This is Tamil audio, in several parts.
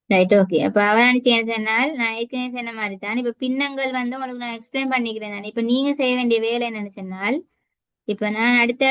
Right, okay. அப்ப அவ நினைச்சேன் சொன்னால் நான் ஏற்கனவே சொன்ன மாதிரி தான். இப்ப பின்னங்கள் வந்து உங்களுக்கு நான் எக்ஸ்பிளைன் பண்ணிக்கிறேன் தானே. இப்ப நீங்க செய்ய வேண்டிய வேலை என்னன்னு சொன்னால், இப்ப நான் அடுத்த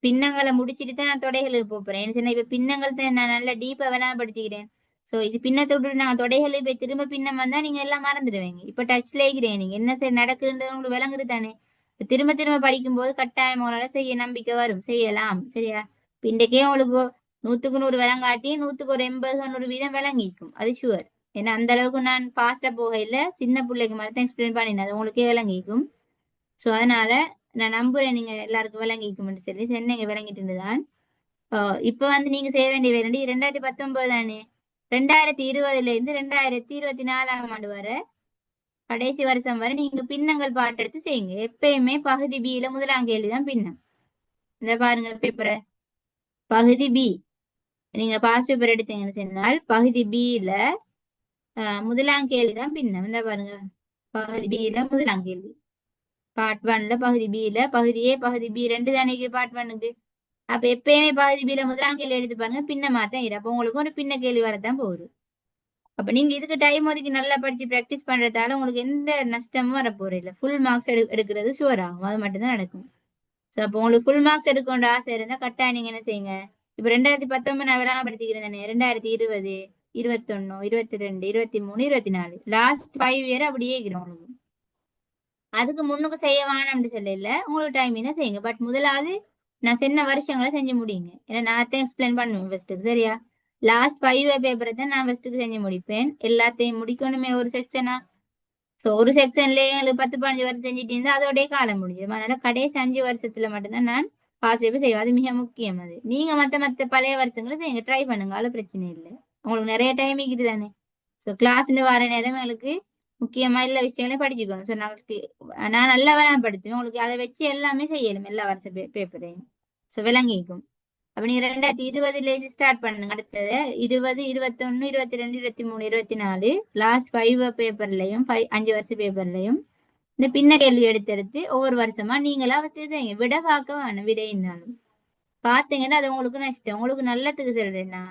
பின்னங்களை முடிச்சிட்டு தான் நான் தொடைகளுக்கு போறேன். என்ன சொன்னா இப்ப பின்னங்கள் தான் நான் நல்லா டீப்பா விளாபடுத்திக்கிறேன். சோ இது பின்னத்தை விட்டு நான் தொடைகளுக்கு போய் திரும்ப பின்னம் வந்தா நீங்க எல்லாம் மறந்துடுவீங்க. இப்ப டச்ல இருக்கிறேன் நீங்க என்ன சரி நடக்குதுன்றது உங்களுக்கு விளங்குது தானே. இப்ப திரும்ப திரும்ப படிக்கும்போது கட்டாயம் உங்களால செய்ய நம்பிக்கை வரும், செய்யலாம். சரியா? இப்ப இன்றைக்கே உங்களுக்கு 100க்கு 100 விளங்காட்டி 100க்கு ஒரு 80 90 வீதம் விளங்கிக்கும், அது ஷுவர். ஏன்னா அந்த அளவுக்கு நான் ஃபாஸ்டா போக இல்ல, சின்ன பிள்ளைக்கு மாதிரி தான் எக்ஸ்பிளைன் பண்ணினேன், அது உங்களுக்கே விளங்கிக்கும். ஸோ அதனால நான் நம்புறேன் நீங்க எல்லாருக்கும் விளங்கிக்கும்னு சொல்லி சென்னைங்க விளங்கிட்டு தான். இப்ப வந்து நீங்க செய்ய வேண்டிய வேண்டி 2019 தானே, 2020ல இருந்து 2024ஆம் ஆண்டு வரை கடைசி வருஷம் வரை நீங்க பின்னங்கள் பாட்டு எடுத்து செய்யுங்க. எப்பயுமே பகுதி பியில முதலாம் கேள்வி தான் பின்னம். இந்த பாருங்க பேப்பரை, பகுதி பி. நீங்க பாஸ் பேப்பர் எடுத்தீங்கன்னு சொன்னால் பகுதி பியில முதலாம் கேள்வி தான் பின்னம். இந்த பாருங்க, பகுதி பியில முதலாம் கேள்வி பார்ட் 1ல, பகுதி பியில பகுதி ஏ பகுதி பி ரெண்டு தானே பார்ட் 1க்கு. அப்ப எப்பயுமே பகுதி பியில முதலாம் கேள்வி எடுத்து பாருங்க, பின்னமா தான் இரு. அப்ப உங்களுக்கு ஒரு பின்ன கேள்வி வரத்தான் போகுது. அப்ப நீங்க இதுக்கு டைம் ஒதுக்கி நல்லா படிச்சு பிராக்டிஸ் பண்றதால உங்களுக்கு எந்த நஷ்டமும் வரப்போறது இல்லை. ஃபுல் மார்க்ஸ் எடுக்கிறது ஷுவர் ஆகும், அது மட்டும்தான் நடக்கும். ஸோ அப்போ உங்களுக்கு ஃபுல் மார்க்ஸ் எடுக்கணுன்ற ஆசை இருந்தா கட்டாயம் நீங்க என்ன செய்யுங்க. இப்ப 2019 நான் விளாபடுத்திக்கிறேன், 2020 21 22 23 24 லாஸ்ட் 5 இயர் அப்படியே இருக்கிறோம் உங்களுக்கு. அதுக்கு முன்னுக்கு செய்ய வேணாம்னு சொல்ல இல்ல, உங்களுக்கு டைம் தான் செய்யுங்க. பட் முதலாவது நான் சொன்ன வருஷங்களை செஞ்சு முடியுங்க. ஏன்னா நான் தான் எக்ஸ்பிளைன் பண்ணுவேன் ஃபர்ஸ்ட்டுக்கு. சரியா? லாஸ்ட் 5 பேப்பரை தான் நான் ஃபர்ஸ்ட்டுக்கு செஞ்சு முடிப்பேன். எல்லாத்தையும் முடிக்கணுமே ஒரு செக்ஷனா. ஸோ ஒரு செக்ஷன்லயே எங்களுக்கு 10 15 வருஷம் செஞ்சுட்டு இருந்தா அதோடய காலம் முடிஞ்சது. அதனால கடைசி 5 வருஷத்துல மட்டும்தான் நான் பாசிட்டிவ் செய்வேன். அது மிக முக்கியம். அது நீங்க மத்த பழைய வருஷங்களை செய்யுங்க, ட்ரை பண்ணுங்க, அது பிரச்சனை இல்லை. உங்களுக்கு நிறைய டைம் இருக்குது தானே. ஸோ கிளாஸ்ல வர நேரம் எங்களுக்கு முக்கியமா எல்லா விஷயங்களையும் படிச்சுக்கணும். ஸோ நான் நல்லா விளம்படுத்துவேன் உங்களுக்கு, அதை வச்சு எல்லாமே செய்யணும், எல்லா வருஷ பேப்பரையும். ஸோ விளங்கிக்கும். அப்ப நீங்க 2020ல இருந்து ஸ்டார்ட் பண்ணுங்க. அடுத்தது 20 21 22 23 24 லாஸ்ட் 5 பேப்பர்லயும் 5 வருஷ பேப்பர்லயும் இந்த பின்ன கேள்வி எடுத்து எடுத்து ஒவ்வொரு வருஷமா நீங்களா வச்சு செய்யுங்க. விட பார்க்க வேணும், விட இருந்தாலும் பாத்தீங்கன்னா அது உங்களுக்கு நஷ்டம். உங்களுக்கு நல்லதுக்கு சொல்றேன்னா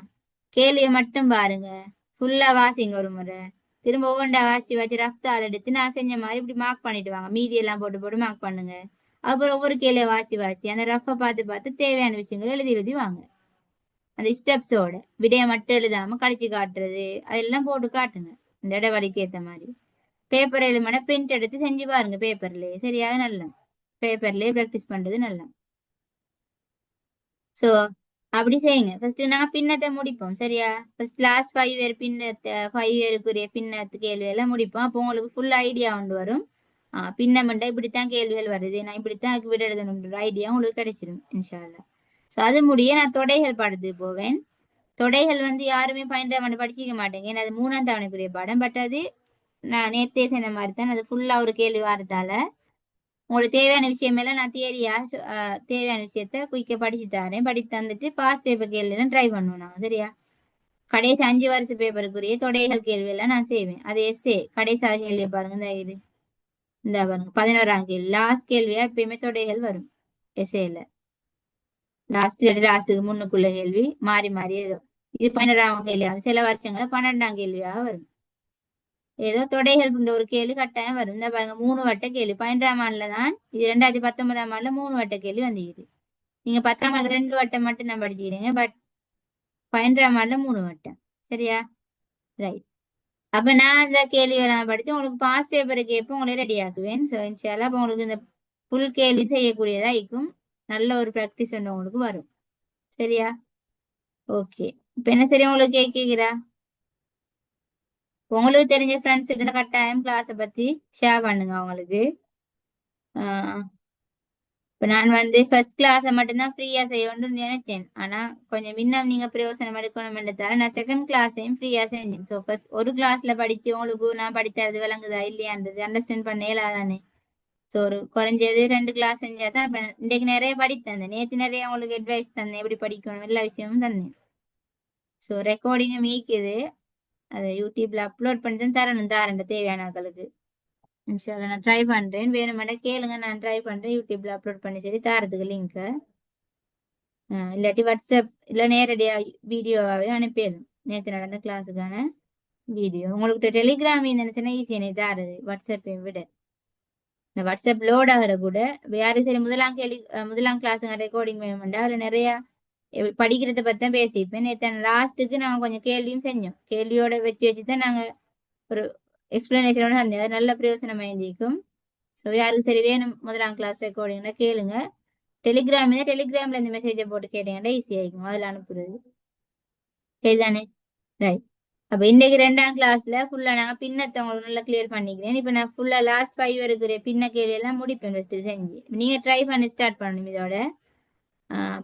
கேள்வியை மட்டும் பாருங்க, ஃபுல்லா வாசிங்க ஒரு முறை. திரும்ப ஒவ்வொன்றா வாசி வச்சு ரஃப்தால் எடுத்து நான் செஞ்ச மாதிரி இப்படி மார்க் பண்ணிட்டு வாங்க. மீதி எல்லாம் போட்டு போட்டு மார்க் பண்ணுங்க. அப்புறம் ஒவ்வொரு கேள்வியை வாசி வாசி அந்த ரஃபை பார்த்து பார்த்து தேவையான விஷயங்களை எழுதி எழுதி வாங்க. அந்த ஸ்டெப்ஸோட விடைய மட்டும் எழுதாம கழிச்சு காட்டுறது அதெல்லாம் போட்டு காட்டுங்க, இந்த இடைவெளிக்கு ஏத்த மாதிரி. பேப்பர் எழுமனா பிரிண்ட் எடுத்து செஞ்சு பாருங்க பேப்பர்லயே, சரியாக நல்ல பேப்பர்லயே ப்ராக்டிஸ் பண்றது நல்ல. சோ அப்படி செய்யுங்க. ஃபர்ஸ்ட் நாங்க பின்னத்தை முடிப்போம், சரியா? ஃபர்ஸ்ட் லாஸ்ட் 5 இயர் பின்னத்தை 5 இயருக்குரிய பின்னத்து கேள்வி எல்லாம் முடிப்போம். அப்போ உங்களுக்கு ஃபுல் ஐடியா கொண்டு வரும். பின்னமண்டா இப்படித்தான் கேள்விகள் வருது, நான் இப்படித்தான் அதுக்கு விட எழுதணுன்ற ஐடியா உங்களுக்கு கிடைச்சிடும் இன்ஷா அல்லாஹ். ஸோ அது முடிய நான் தொடைகள் பாடத்துக்கு போவேன். தொடைகள் வந்து யாருமே 12ஆம் ஆண்டு படிச்சிக்க மாட்டேங்க, ஏன்னா அது 3ஆம் தவணைக்குரிய பாடம். பட் அது நான் நேத்தே சொன்ன மாதிரி தான், அது ஃபுல்லா ஒரு கேள்வி வாரத்தால உங்களுக்கு தேவையான விஷயம் எல்லாம் நான் தியரியா தேவையான விஷயத்த குயிக்க படிச்சு தரேன். படித்து தந்துட்டு பாஸ் பேப்பர் கேள்வி எல்லாம் ட்ரை பண்ணுவோம் நாங்க, சரியா? கடைசி 5 வருஷ பேப்பருக்குரிய தொடைகள் கேள்வி எல்லாம் நான் செய்வேன். அது எஸ்ஏ கடைசி கேள்வியை பாருங்க, இந்த பாருங்க 11ஆம் கேள்வி லாஸ்ட் கேள்வியா எப்பயுமே தொடைகள் வரும் எஸ்ஏல. லாஸ்ட்டுக்கு முன்னுக்குள்ள கேள்வி மாறி மாறி ஏதோ இது 11ஆம் கேள்வியா, சில வருஷங்கள 12ஆம் கேள்வியாக வரும். ஏதோ தொடைகள் ஒரு கேள்வி கட்டாயம் வரும். இந்த பாருங்க 3 வட்ட கேள்வி 12ஆம் ஆண்டுல தான் இது, 2019ஆம் ஆண்டுல 3 வட்ட கேள்வி வந்துக்குது. நீங்க 10ஆம் ஆண்டு 2 வட்டம் மட்டும் தான் படிச்சுக்கிறீங்க, பட் 12ஆம் ஆண்டுல 3 வட்டம். சரியா? ரைட். அப்ப நான் அந்த கேள்வி எல்லாம் படித்து உங்களுக்கு பாஸ் பேப்பருக்கு எப்போ உங்களை ரெடி ஆக்குவேன். ஸோ இன்ஷால்லா அப்போ உங்களுக்கு இந்த ஃபுல் கேள்வி செய்யக்கூடியதா இருக்கும். நல்ல ஒரு ப்ராக்டிஸ் ஒன்று உங்களுக்கு வரும். சரியா? ஓகே. இப்ப என்ன சரி உங்களுக்கு கேட்கிறா? உங்களுக்கு தெரிஞ்ச ஃப்ரெண்ட்ஸ் கிட்ட கட்டாயம் கிளாஸை பத்தி ஷேர் பண்ணுங்க அவங்களுக்கு. இப்ப நான் வந்து ஃபர்ஸ்ட் கிளாஸை மட்டும்தான் ஃப்ரீயா செய்யணும்னு நினைச்சேன். ஆனா கொஞ்சம் இன்னும் நீங்க பிரயோசனம் எடுக்கணும்ன்றதால நான் செகண்ட் கிளாஸையும் ஃப்ரீயா செஞ்சேன். ஸோ ஃபர்ஸ்ட் ஒரு கிளாஸ்ல படிச்சு உங்களுக்கு நான் படித்தது விளங்குதா இல்லையான்றது அண்டர்ஸ்டாண்ட் பண்ண இயலாதானே. ஸோ ஒரு குறைஞ்சது 2 கிளாஸ் செஞ்சாதான். இப்ப இன்னைக்கு நிறைய படித்தேன், நேற்று நிறைய உங்களுக்கு அட்வைஸ் தந்தேன், எப்படி படிக்கணும் எல்லா விஷயமும் தந்தேன். ஸோ ரெக்கார்டிங்கும் மீக்குது, அதை யூடியூப்ல அப்லோட் பண்ணி தான் தரணும் தாரண்ட தேவையானவர்களுக்கு. இன்ஷால்லா நான் ட்ரை பண்றேன், வேணுமெண்டா கேளுங்க, நான் ட்ரை பண்றேன் யூடியூப்ல அப்லோட் பண்ணி சரி தாரத்துக்கு லிங்க். இல்லாட்டி வாட்ஸ்அப் இல்ல நேரடியா வீடியோவாவே அனுப்பிடணும் நேற்று நடந்த கிளாஸுக்கான வீடியோ உங்களுக்கு டெலிகிராம் இருந்துச்சுன்னா ஈஸி எனக்கு தாருது வாட்ஸ்அப்பை விட. இந்த வாட்ஸ்அப் லோட் ஆகிற கூட யாரும் சரி முதலாம் கிளாஸ் ரெக்கார்டிங் வேணும்டா அதில் நிறைய படிக்கிறத பற்றி தான் பேசிப்பேன். நேற்று லாஸ்ட்டுக்கு நாங்கள் கொஞ்சம் கேள்வியும் செஞ்சோம். கேள்வியோட வச்சு வச்சு தான் நாங்கள் ஒரு எக்ஸ்பிளனேஷனோட வந்தோம். அது நல்ல பிரயோசனமாக இருந்திருக்கும். ஸோ யாருக்கு சரி வேணும் முதலாம் கிளாஸ் ரெக்கார்டிங்னா கேளுங்க. டெலிகிராம்ல இந்த மெசேஜை போட்டு கேட்டீங்கன்னா ஈஸியாக இருக்கும் அதில் அனுப்புறது. சரிதானே? ரைட். அப்ப இன்னைக்கு 2ஆம் கிளாஸ்ல ஃபுல்லா நாங்க பின்னத்தை உங்களுக்கு நல்லா கிளியர் பண்ணிக்கிறேன். இப்ப நான் ஃபுல்லா லாஸ்ட் 5 இருக்கிற பின்ன கேள்வி எல்லாம் முடிப்பேன் ஃபர்ஸ்ட் செஞ்சு. நீங்க ட்ரை பண்ணி ஸ்டார்ட் பண்ணணும் இதோட.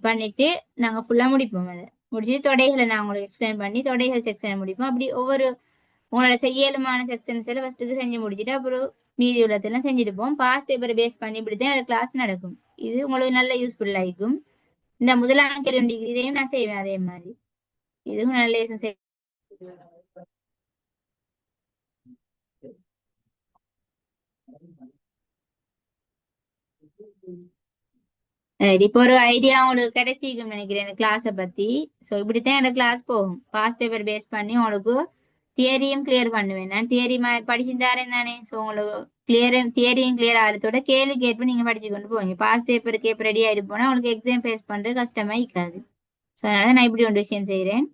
பண்ணிட்டு நாங்க ஃபுல்லா முடிப்போம் அதை. முடிச்சுட்டு தொடைகளை நான் உங்களுக்கு எக்ஸ்பிளைன் பண்ணி தொடைகள் செக்ஷனை முடிப்போம். அப்படி ஒவ்வொரு உங்களோட செய்யலுமான செக்ஷன்ஸ் எல்லாம் ஃபர்ஸ்ட்டுக்கு செஞ்சு முடிச்சுட்டு அப்புறம் மீதி உள்ளதெல்லாம் செஞ்சுருப்போம். பாஸ் பேப்பரை பேஸ் பண்ணி இப்படித்தான் கிளாஸ் நடக்கும். இது உங்களுக்கு நல்ல யூஸ்ஃபுல்லா இருக்கும். இந்த முதலாம் கேள்வி இதையும் நான் செய்வேன் அதே மாதிரி. இதுவும் நல்ல இப்போ ஒரு ஐடியா உங்களுக்கு கிடைச்சிக்கும் நினைக்கிறேன் இந்த கிளாஸை பத்தி. ஸோ இப்படித்தான் என்னோட கிளாஸ் போகும். பாஸ் பேப்பர் பேஸ் பண்ணி உங்களுக்கு தியரியும் கிளியர் பண்ணுவேன். நான் தியரி படிச்சுட்டாரேன் தானே. ஸோ உங்களுக்கு தியரியும் கிளியர் ஆகிறதோட கேள்வி கேட்பு நீங்க படிச்சு கொண்டு போவீங்க. பாஸ் பேப்பர் கேப் ரெடி ஆகிட்டு போனா உங்களுக்கு எக்ஸாம் ஃபேஸ் பண்றது கஷ்டமா இருக்காது. ஸோ அதனால நான் இப்படி ஒன்று விஷயம் செய்யறேன்.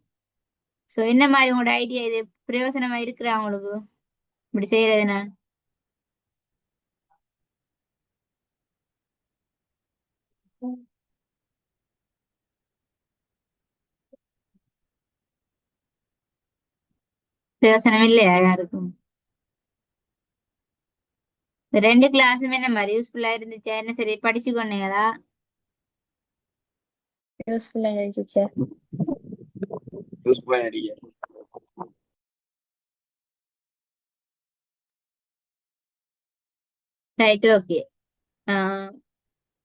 ஸோ என்ன மாதிரி உங்களோட ஐடியா இது பிரயோசனமா இருக்கிறா உங்களுக்கு இப்படி செய்யறது? நான் பிரயோசனம் இல்லையா யாருக்கும்? இந்த 2 கிளாஸுமே என்ன மாதிரி யூஸ்ஃபுல்லா இருந்துச்சா? என்ன சரி படிச்சு கொண்டீங்களா? யூஸ்ஃபுல்லா இருந்துச்சு. Right, okay.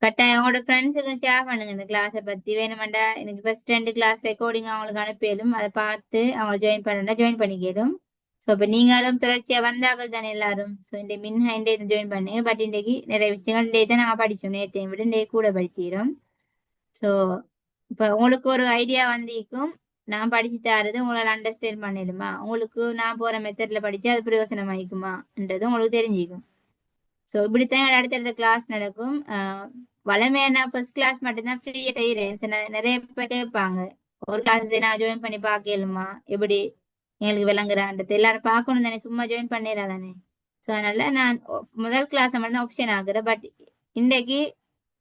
கட்டாயம் உங்களோட ஃப்ரெண்ட்ஸுக்கும் ஷேர் பண்ணுங்க இந்த கிளாஸை பத்தி. வேணுமெண்டா எனக்கு ஃபர்ஸ்ட் 2 கிளாஸ் ரெக்கார்டிங் அவங்களுக்கு அனுப்பிடும். அதை பார்த்து அவங்க ஜாயின் பண்ணா ஜாயின் பண்ணிக்கலும். ஸோ இப்போ நீங்களும் தொடர்ச்சியா வந்தார்கள் தானே எல்லாரும். ஸோ இந்த மின்ஹா இந்த ஜாயின் பண்ணுங்க. பட் இன்றைக்கு நிறைய விஷயங்கள் இன்றைக்கு தான் நாங்கள் படித்தோம். நேற்றையும் விட இன்றைக்கு கூட படிச்சிடும். ஸோ இப்போ உங்களுக்கு ஒரு ஐடியா வந்திருக்கும். நான் படிச்சு தரது உங்களால் அண்டர்ஸ்டாண்ட் பண்ணிடுமா, உங்களுக்கு நான் போற மெத்தட்ல படிச்சு அது பிரயோசனமாயிக்குமான்றது உங்களுக்கு தெரிஞ்சிக்கும். ஸோ இப்படித்தான் அடுத்தடுத்த கிளாஸ் நடக்கும். வளமையா நான் ஃபர்ஸ்ட் கிளாஸ் மட்டும்தான் ஃப்ரீயா செய்யறேன். நிறைய பேர் கேட்பாங்க ஒரு கிளாஸ் நான் ஜாயின் பண்ணி பார்க்கலுமா, எப்படி எங்களுக்கு விளங்குறான்றது எல்லாரும் பார்க்கணும் தானே, சும்மா ஜாயின் பண்ணிடாதானே. ஸோ அதனால நான் முதல் கிளாஸ் மட்டும் தான் ஆப்ஷன் ஆகுறேன். பட் இன்றைக்கு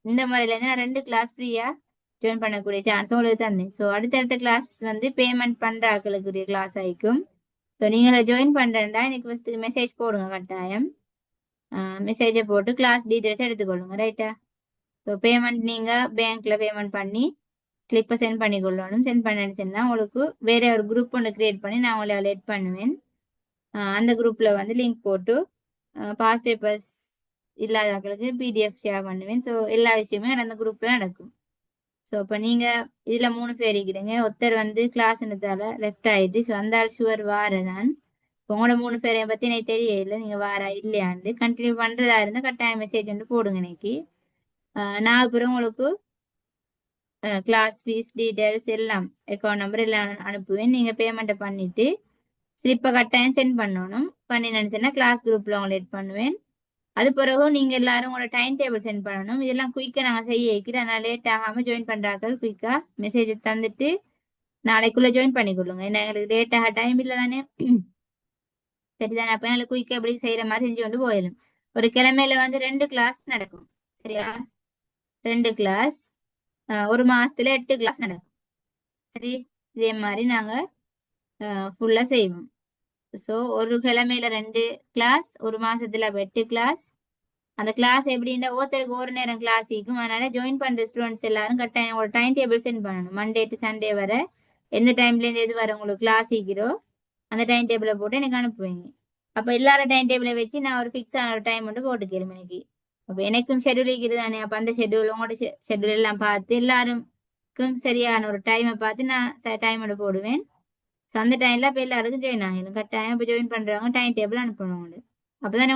இந்த முறையில இருந்து நான் 2 கிளாஸ் ஃப்ரீயா ஜாயின் பண்ணக்கூடிய சான்ஸ் உங்களுக்கு தந்தேன். ஸோ அடுத்தடுத்த கிளாஸ் வந்து பேமெண்ட் பண்ற ஆக்களுக்குரிய கிளாஸ் ஆயிக்கும். ஸோ நீங்கள ஜாயின் பண்றேன்டா எனக்கு ஃபர்ஸ்ட் மெசேஜ் போடுங்க கட்டாயம். மெசேஜை போட்டு கிளாஸ் டீட்டெயில்ஸ் எடுத்துக்கொள்ளுங்க. ரைட்டா? ஸோ பேமெண்ட் நீங்க பேங்க்ல பேமெண்ட் பண்ணி ஸ்லிப்பை சென்ட் பண்ணி கொள்ளணும். சென்ட் பண்ணிச்சுன்னா உங்களுக்கு வேற ஒரு குரூப் ஒன்று கிரியேட் பண்ணி நான் உங்களை லெட் பண்ணுவேன். அந்த குரூப்ல வந்து லிங்க் போட்டு பாஸ் பேப்பர்ஸ் இல்லாதவங்களுக்கு பிடிஎஃப் ஷேர் பண்ணுவேன். ஸோ எல்லா விஷயமே அந்த குரூப்ல நடக்கும். ஸோ இப்போ நீங்க இதுல 3 பேர் இருக்கிறீங்க. ஒருத்தர் வந்து கிளாஸ்ன்றதால லெஃப்ட் ஆயிடுச்சு. ஸோ அந்த ஆள் ஷுவர் வாரதான். உங்களோட 3 பேரையும் பத்தி எனக்கு தெரியல, நீங்க வாரா இல்லையாண்டு. கண்டினியூ பண்றதா இருந்தா கட்டாயம் மெசேஜ் வந்து போடுங்க இன்னைக்கு. நான் அப்புறம் உங்களுக்கு கிளாஸ் ஃபீஸ் டீடைல்ஸ் எல்லாம் அக்கௌண்ட் நம்பர் எல்லாம் அனுப்புவேன். நீங்க பேமெண்ட்டை பண்ணிட்டு ஸ்லிப்பை கட்டாயம் சென்ட் பண்ணணும். பண்ணி நினைச்சேன்னா கிளாஸ் குரூப்ல உங்களை எட் பண்ணுவேன். அது பிறகு நீங்க எல்லாரும் உங்களோட டைம் டேபிள் சென்ட் பண்ணணும். இதெல்லாம் குயிக்கா நாங்க செய்ய வைக்கிறோம். அதனால லேட் ஆகாம ஜாயின் பண்றாக்கள் குயிக்கா மெசேஜ் தந்துட்டு நாளைக்குள்ள ஜாயின் பண்ணிக்கொள்ளுங்க. ஏன்னா எங்களுக்கு லேட் ஆக டைம் இல்லை தானே. சரிதானே? அப்ப எங்களுக்கு குயிக்கா எப்படி செய்யற மாதிரி செஞ்சு கொண்டு போயிடும். ஒரு கிழமையில வந்து 2 கிளாஸ் நடக்கும். சரியா? 2 கிளாஸ் ஒரு மாசத்துல 8 கிளாஸ் நடக்கும். சரி, இதே மாதிரி நாங்க ஃபுல்லா செய்வோம். ஸோ ஒரு கிழமையில 2 கிளாஸ், ஒரு மாசத்துல 8 கிளாஸ். அந்த கிளாஸ் எப்படின்னா ஒருத்தருக்கு ஒரு நேரம் கிளாஸ் இருக்கும். அதனால ஜாயின் பண்ற ஸ்டூடெண்ட்ஸ் எல்லாரும் கட்டாயம் ஒரு டைம் டேபிள் சென்ட் பண்ணணும். மண்டே டு சண்டே வர எந்த டைம்ல இருந்து எது வர உங்களுக்கு கிளாஸ் இருக்கிறோ அந்த டைம் டேபிளை போட்டு எனக்கு அனுப்புவீங்க. அப்ப எல்லாரும் டைம் டேபிளை வச்சு நான் ஒரு ஃபிக்ஸ் ஆன ஒரு டைம் மட்டும் போட்டுக்கிறேன் இன்னைக்கு. அப்ப எனக்கும் ஷெட்யூல் இருக்கிறது தானே. அப்ப அந்த ஷெட்யூல் உங்களோட ஷெட்யூல் எல்லாம் பார்த்து எல்லாருக்கும் சரியான ஒரு டைமை பார்த்து நான் டைம் மட்டும் போடுவேன். ஸோ அந்த டைம்ல இப்ப எல்லாருக்கும் ஜாயின் ஆகிடும். கட்டாயம் இப்ப ஜாயின் பண்றவங்க டைம் டேபிள் அனுப்பணும். அப்பதானே